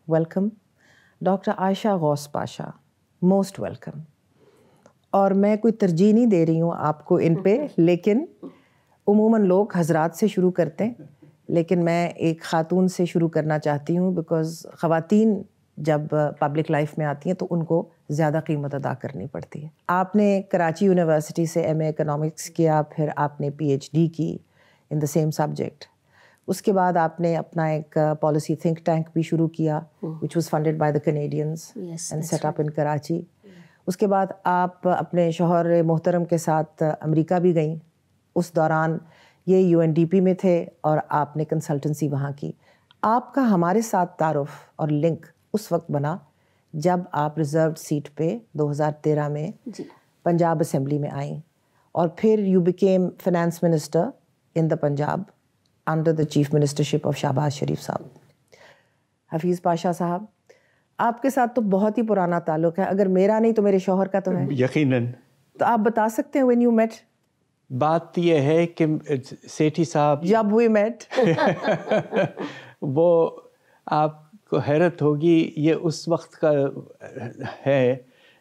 Welcome. Doctor عائشہ غوث Pasha, most welcome. اور میں کوئی ترجیح نہیں دے رہی ہوں آپ کو ان پہ, لیکن عموماً لوگ حضرات سے شروع کرتے ہیں, لیکن میں ایک خاتون سے شروع کرنا چاہتی ہوں, بیکاز خواتین جب پبلک لائف میں آتی ہیں تو ان کو زیادہ قیمت ادا کرنی پڑتی ہے. آپ نے کراچی یونیورسٹی سے ایم اے اکنامکس کیا, پھر آپ نے پی ایچ ڈی کی ان دا سیم سبجیکٹ. اس کے بعد آپ نے اپنا ایک پالیسی تھنک ٹینک بھی شروع کیا which was funded by the Canadians and set up in Karachi. اس کے بعد آپ اپنے شوہر محترم کے ساتھ امریکہ بھی گئیں. اس دوران یہ یو این ڈی پی میں تھے اور آپ نے کنسلٹنسی وہاں کی. آپ کا ہمارے ساتھ تعارف اور لنک اس وقت بنا جب آپ ریزروڈ سیٹ پہ 2013 میں پنجاب اسمبلی میں آئیں, اور پھر you became finance minister in the Punjab under the chief ministership of Shahbaz Sharif sahib. Hafeez Pasha صاحب, آپ کے ساتھ تو بہت ہی پرانا تعلق ہے, اگر میرا نہیں تو میرے شوہر کا تو ہے یقیناً. تو آپ بتا سکتے ہیں وین یو میٹ؟ بات یہ ہے کہ سیٹھی صاحب جب وی میٹ وہ آپ کو حیرت ہوگی, یہ اس وقت کا ہے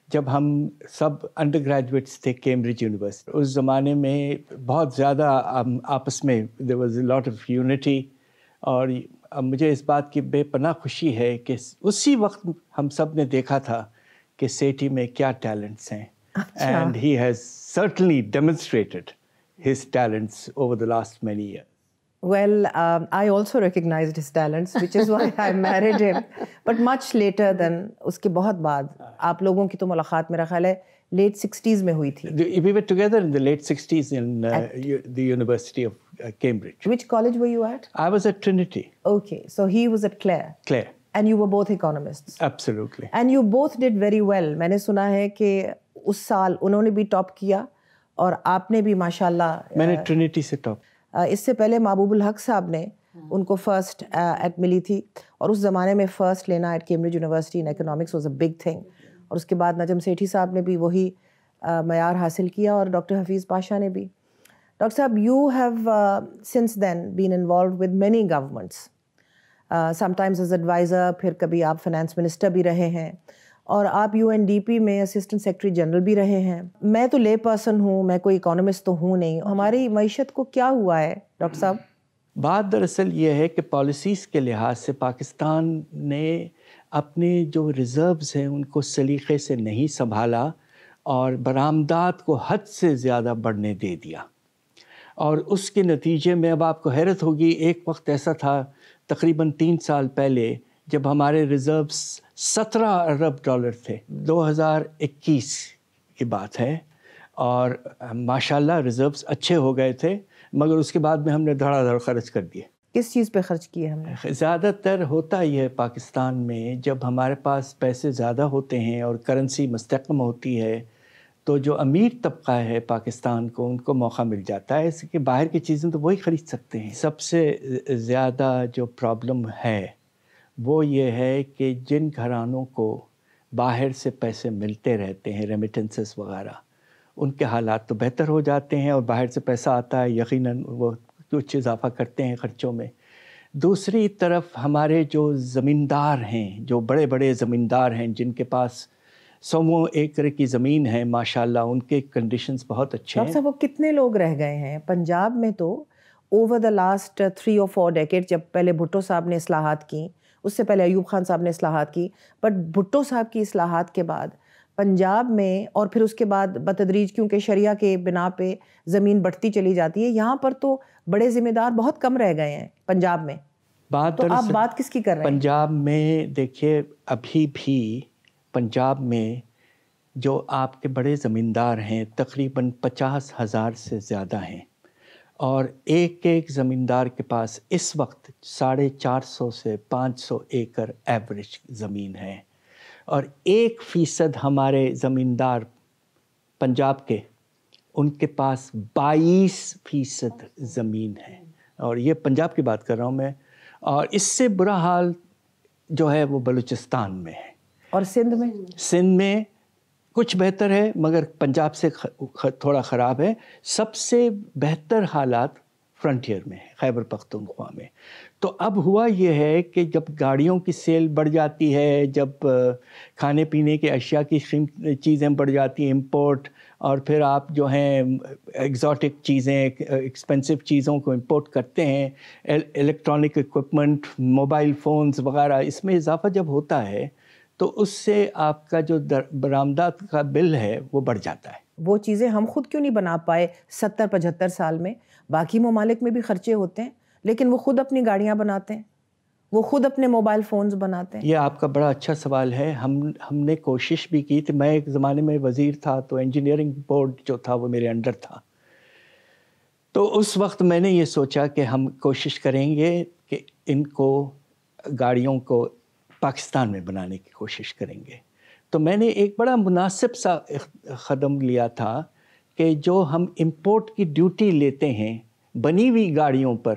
جب ہم سب انڈر گریجویٹس تھے کیمبرج یونیورسٹی. اس زمانے میں بہت زیادہ آپس میں there was a lot of unity, اور مجھے اس بات کی بے پناہ خوشی ہے کہ اسی وقت ہم سب نے دیکھا تھا کہ سیٹھی میں کیا ٹیلنٹس ہیں. And he has certainly demonstrated his talents over the last many years. Well, I also recognized his talents, which is why I married him. But much later than اس کے بہت بعد. آپ لوگوں کی تو ملاقات میرا خیال ہے لیٹ 60s میں ہوئی تھی. We were together in the late 60s in the University of Cambridge. Which college were you at? I was at Trinity. Okay, so he was at Clare. Clare. And you were both economists. Absolutely. And you both did very well. میں نے سنا ہے کہ اس سال انہوں نے بھی top کیا اور آپ نے بھی ماشاءاللہ. میں نے ٹرینٹی سے ٹاپ. اس سے پہلے محبوب الحق صاحب نے ان کو فرسٹ ایٹ ملی تھی, اور اس زمانے میں فرسٹ لینا at Cambridge University in economics was a big thing. اور اس کے بعد نجم سیٹھی صاحب نے بھی وہی معیار حاصل کیا, اور ڈاکٹر حفیظ پاشا نے بھی. ڈاکٹر صاحب, you have since then been involved with many governments, sometimes as adviser, پھر کبھی آپ فنانس منسٹر بھی رہے ہیں, اور آپ یو این ڈی پی میں اسسٹنٹ سیکرٹری جنرل بھی رہے ہیں. میں تو لے پرسن ہوں, میں کوئی اکانومسٹ تو ہوں نہیں. ہماری معیشت کو کیا ہوا ہے ڈاکٹر صاحب؟ بات دراصل یہ ہے کہ پالیسیز کے لحاظ سے پاکستان نے اپنے جو ریزروز ہیں ان کو سلیقے سے نہیں سنبھالا, اور برآمدات کو حد سے زیادہ بڑھنے دے دیا. اور اس کے نتیجے میں اب آپ کو حیرت ہوگی, ایک وقت ایسا تھا تقریباً 3 سال پہلے جب ہمارے ریزروز 17 ارب ڈالر تھے. 2021 کی بات ہے, اور ماشاءاللہ ریزروز اچھے ہو گئے تھے, مگر اس کے بعد میں ہم نے دھڑا دھڑ خرچ کر دیے. کس چیز پہ خرچ کیے ہم نے؟ زیادہ تر ہوتا ہی ہے پاکستان میں, جب ہمارے پاس پیسے زیادہ ہوتے ہیں اور کرنسی مستحکم ہوتی ہے تو جو امیر طبقہ ہے پاکستان کو, ان کو موقع مل جاتا ہے, اس کہ باہر کی چیزیں تو وہی خرید سکتے ہیں. سب سے زیادہ جو پرابلم ہے وہ یہ ہے کہ جن گھرانوں کو باہر سے پیسے ملتے رہتے ہیں, ریمیٹنسز وغیرہ, ان کے حالات تو بہتر ہو جاتے ہیں, اور باہر سے پیسہ آتا ہے یقیناً وہ کچھ اضافہ کرتے ہیں خرچوں میں. دوسری طرف ہمارے جو زمیندار ہیں, جو بڑے بڑے زمیندار ہیں جن کے پاس 100 ایکڑ کی زمین ہے ماشاءاللہ, ان کے کنڈیشنز بہت اچھے ہیں. ڈاکٹر صاحب, وہ کتنے لوگ رہ گئے ہیں پنجاب میں تو over the last 3 or 4 decade, جب پہلے بھٹو صاحب نے اصلاحات کی, اس سے پہلے ایوب خان صاحب نے اصلاحات کی, بٹ بھٹو صاحب کی اصلاحات کے بعد پنجاب میں, اور پھر اس کے بعد بتدریج کیونکہ شریعہ کے بنا پہ زمین بڑھتی چلی جاتی ہے, یہاں پر تو بڑے ذمہ دار بہت کم رہ گئے ہیں پنجاب میں. تو آپ بات کس کی کر رہے ہیں؟ پنجاب میں دیکھیے, ابھی بھی پنجاب میں جو آپ کے بڑے زمیندار ہیں تقریباً 50,000 سے زیادہ ہیں, اور ایک ایک زمیندار کے پاس اس وقت 450 سے 500 ایکڑ ایوریج زمین ہے. اور 1% ہمارے زمیندار پنجاب کے, ان کے پاس 22% زمین ہے, اور یہ پنجاب کی بات کر رہا ہوں میں. اور اس سے برا حال جو ہے وہ بلوچستان میں ہے. اور سندھ میں کچھ بہتر ہے, مگر پنجاب سے تھوڑا خراب ہے. سب سے بہتر حالات فرنٹیئر میں ہے, خیبر پختونخوا میں. تو اب ہوا یہ ہے کہ جب گاڑیوں کی سیل بڑھ جاتی ہے، جب کھانے پینے کے اشیاء کی چیزیں بڑھ جاتی ہیں، امپورٹ، اور پھر آپ جو ہیں ایگزاٹک چیزیں، ایکسپینسو چیزوں کو امپورٹ کرتے ہیں، الیکٹرانک اکوپمنٹ، موبائل فونز وغیرہ، اس میں اضافہ جب ہوتا ہے تو اس سے آپ کا جو برآمدات کا بل ہے وہ بڑھ جاتا ہے۔ وہ چیزیں ہم خود کیوں نہیں بنا پائے 70-75 سال میں؟ باقی ممالک میں بھی خرچے ہوتے ہیں، لیکن وہ خود اپنی گاڑیاں بناتے ہیں، وہ خود اپنے موبائل فونز بناتے ہیں۔ یہ آپ کا بڑا اچھا سوال ہے۔ ہم نے کوشش بھی کی تھی، میں ایک زمانے میں وزیر تھا تو انجینئرنگ بورڈ جو تھا وہ میرے انڈر تھا، تو اس وقت میں نے یہ سوچا کہ ہم کوشش کریں گے کہ ان کو گاڑیوں کو پاکستان میں بنانے کی کوشش کریں گے۔ تو میں نے ایک بڑا مناسب سا قدم لیا تھا کہ جو ہم امپورٹ کی ڈیوٹی لیتے ہیں بنی ہوئی گاڑیوں پر،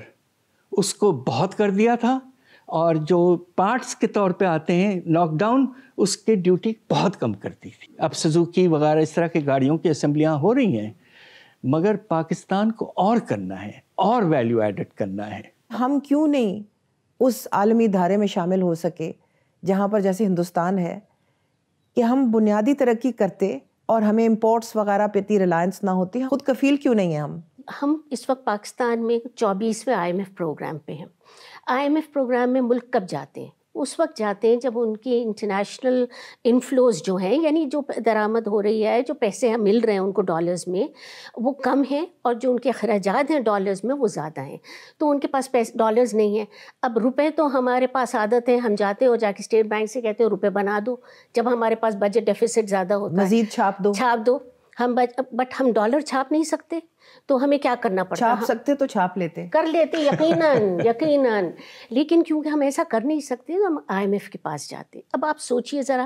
اس کو بہت کر دیا تھا، اور جو پارٹس کے طور پہ آتے ہیں لاک ڈاؤن، اس کی ڈیوٹی بہت کم کر دی تھی۔ اب سزوکی وغیرہ اس طرح کی گاڑیوں کی اسمبلیاں ہو رہی ہیں، مگر پاکستان کو اور کرنا ہے، اور ویلیو ایڈڈ کرنا ہے۔ ہم کیوں نہیں اس عالمی دھارے میں شامل ہو سکے جہاں پر جیسے ہندوستان ہے کہ ہم بنیادی ترقی کرتے اور ہمیں امپورٹس وغیرہ پہ اتنی ریلائنس نہ ہوتی؟ خود کفیل کیوں نہیں ہیں ہم اس وقت پاکستان میں 24ویں IMF پروگرام پہ ہیں۔ IMF پروگرام میں ملک کب جاتے ہیں؟ اس وقت جاتے ہیں جب ان کی انٹرنیشنل انفلوز جو ہیں، یعنی جو درآمد ہو رہی ہے، جو پیسے مل رہے ہیں ان کو ڈالرز میں، وہ کم ہیں، اور جو ان کے اخراجات ہیں ڈالرز میں وہ زیادہ ہیں، تو ان کے پاس ڈالرز نہیں ہیں۔ اب روپے تو ہمارے پاس عادت ہے، ہم جاتے ہو جا کے اسٹیٹ بینک سے کہتے ہو روپے بنا دو، جب ہمارے پاس بجٹ ڈیفیسٹ زیادہ ہوتا ہے مزید چھاپ دو ہم، بٹ ہم ڈالر چھاپ نہیں سکتے، تو ہمیں کیا کرنا پڑتا؟ چھاپ سکتے تو چھاپ لیتے، کر لیتے، یقیناً، لیکن کیونکہ ہم ایسا کر نہیں سکتے تو ہم IMF کے پاس جاتے۔ اب آپ سوچئے ذرا،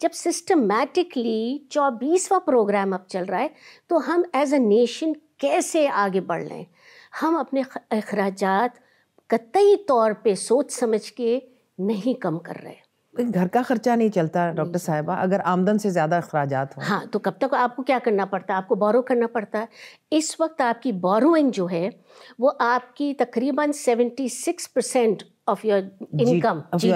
جب سسٹمیٹکلی 24واں پروگرام اب چل رہا ہے تو ہم ایز اے نیشن کیسے آگے بڑھ لیں؟ ہم اپنے اخراجات قطعی طور پہ سوچ سمجھ کے نہیں کم کر رہے۔ گھر کا خرچہ نہیں چلتا ڈاکٹر صاحبہ اگر آمدن سے زیادہ اخراجات ہوں۔ ہاں، تو کب تک آپ کو کیا کرنا پڑتا ہے؟ آپ کو بورو کرنا پڑتا ہے۔ اس وقت آپ کی بوروئنگ جو ہے وہ آپ کی تقریباً 76% of your income, G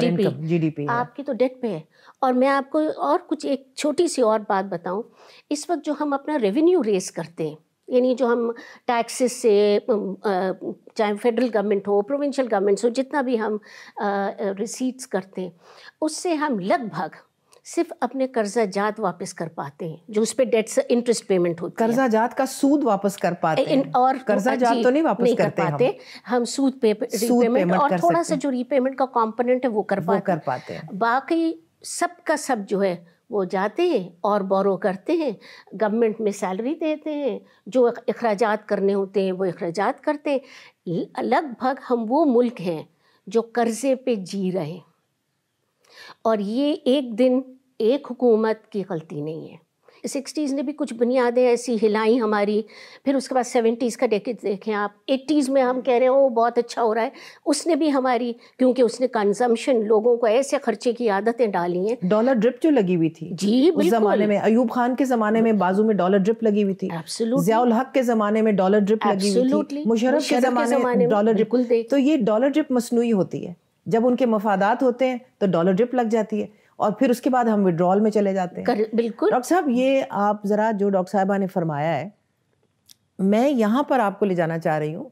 D P آپ کی تو ڈیٹ پہ ہے۔ اور میں آپ کو اور کچھ ایک چھوٹی سی اور بات بتاؤں، اس وقت جو ہم اپنا ریونیو ریز کرتے ہیں، یعنی جو ہم ٹیکسز سے، چاہے فیڈرل گورنمنٹ ہو، پروونشل گورنمنٹس ہو، جتنا بھی ہم ریسیٹس کرتے ہیں، اس سے ہم لگ بھگ صرف اپنے قرضہ جات واپس کر پاتے ہیں، جو اس پہ ڈیٹس انٹرسٹ پیمنٹ ہوتی ہے۔ قرضہ جات کا سود واپس کر پاتے ہیں، اور قرضہ جات تو نہیں واپس کرتے ہم سود پیمنٹ اور تھوڑا سا جو ری پیمنٹ کا کمپوننٹ ہے وہ کر پاتے ہیں۔ باقی سب کا سب جو ہے وہ جاتے ہیں اور بورو کرتے ہیں، گورنمنٹ میں سیلری دیتے ہیں، جو اخراجات کرنے ہوتے ہیں وہ اخراجات کرتے ہیں۔ لگ بھگ ہم وہ ملک ہیں جو قرضے پہ جی رہے، اور یہ ایک دن ایک حکومت کی غلطی نہیں ہے۔ 60s نے بھی کچھ بنیادیں ایسی ہلائیں ہماری، پھر اس کے بعد 70s کا ڈیکیڈ دیکھیں آپ، 80s میں ہم کہہ رہے ہیں وہ بہت اچھا ہو رہا ہے، اس نے بھی ہماری، کیونکہ اس نے کنزمپشن، لوگوں کو ایسے خرچے کی عادتیں ڈالی ہیں۔ ڈالر ڈرپ جو لگی ہوئی تھی جی اس زمانے میں، ایوب خان کے زمانے میں بازو میں ڈالر ڈرپ لگی ہوئی تھی، ضیاء الحق کے زمانے میں ڈالر ڈرپ لگی ہوئی تھی، مشرف کے زمانے میں ڈالر ڈرپ۔ تو یہ ڈالر ڈرپ مصنوعی ہوتی ہے، جب ان کے مفادات ہوتے ہیں تو ڈالر ڈرپ لگ جاتی ہے، اور پھر اس کے بعد ہم وڈرال میں چلے جاتے ہیں۔ بالکل ڈاکٹر صاحب، یہ آپ ذرا جو ڈاکٹر صاحبہ نے فرمایا ہے، میں یہاں پر آپ کو لے جانا چاہ رہی ہوں